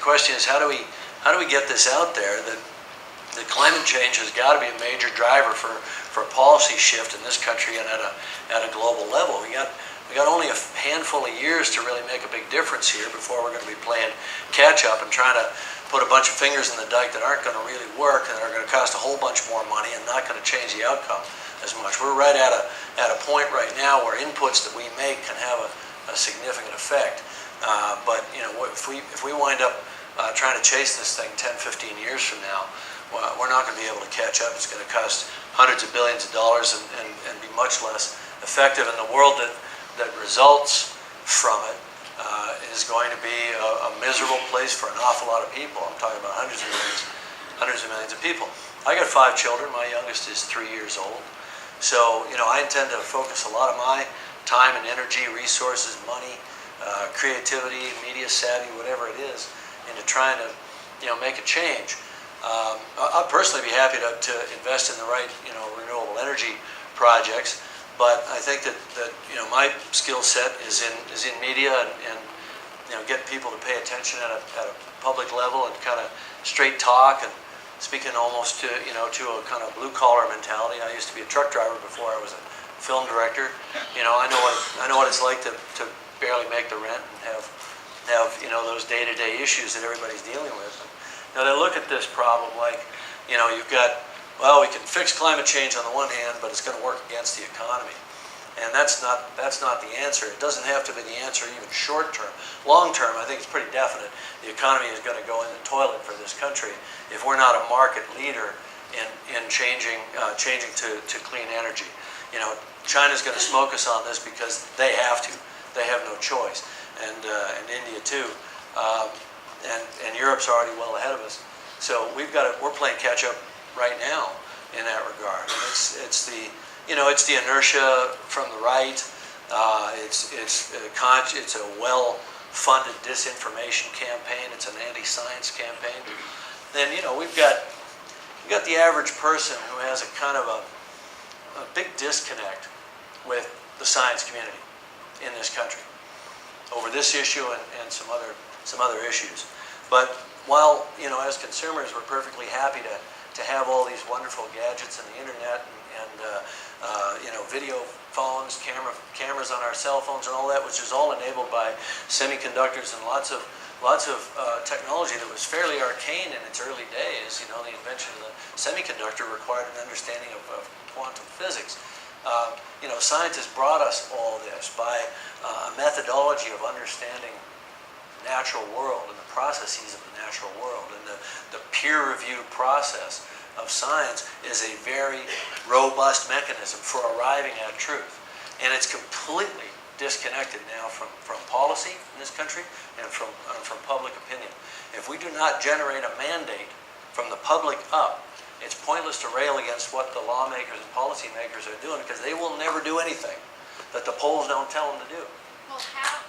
question is how do we get this out there that climate change has got to be a major driver for policy shift in this country and at a global level. We got only a handful of years to really make a big difference here before we're going to be playing catch up and trying to put a bunch of fingers in the dike that aren't going to really work and are going to cost a whole bunch more money and not going to change the outcome as much. We're right at a point right now where inputs that we make can have a significant effect. But if we wind up trying to chase this thing 10, 15 years from now, we're not going to be able to catch up. It's going to cost hundreds of billions of dollars and be much less effective. And the world that results from it is going to be a miserable place for an awful lot of people. I'm talking about hundreds of millions of people. I got 5 children. My youngest is 3 years old. So, I intend to focus a lot of my time and energy, resources, money, creativity, media savvy, whatever it is, into trying to, make a change. I'd personally be happy to invest in the right, renewable energy projects, but I think that my skill set is in media and get people to pay attention at a public level and kind of straight talk and speaking almost to a kind of blue collar mentality. I used to be a truck driver before I was a film director. I know what it's like to barely make the rent and have those day-to-day issues that everybody's dealing with. Now they look at this problem like, you've got, well, we can fix climate change on the one hand, but it's going to work against the economy. And that's not the answer. It doesn't have to be the answer even short term. Long term, I think it's pretty definite. The economy is going to go in the toilet for this country if we're not a market leader in changing to clean energy. China's going to smoke us on this because they have to. They have no choice. And India too. And Europe's already well ahead of us. So we're playing catch up right now in that regard. And it's the inertia from the right. It's a well-funded disinformation campaign. It's an anti-science campaign. Then we've got the average person who has a kind of a big disconnect with the science community in this country over this issue and some other issues. But while as consumers we're perfectly happy to have all these wonderful gadgets and the internet and video phones, cameras on our cell phones and all that, which is all enabled by semiconductors and lots of technology that was fairly arcane in its early days. The invention of the semiconductor required an understanding of quantum physics. Scientists brought us all this by a methodology of understanding the natural world and the processes of the natural world. And the peer-reviewed process of science is a very robust mechanism for arriving at truth. And it's completely disconnected now from policy in this country and from public opinion. If we do not generate a mandate from the public up, it's pointless to rail against what the lawmakers and policymakers are doing because they will never do anything that the polls don't tell them to do. Well, how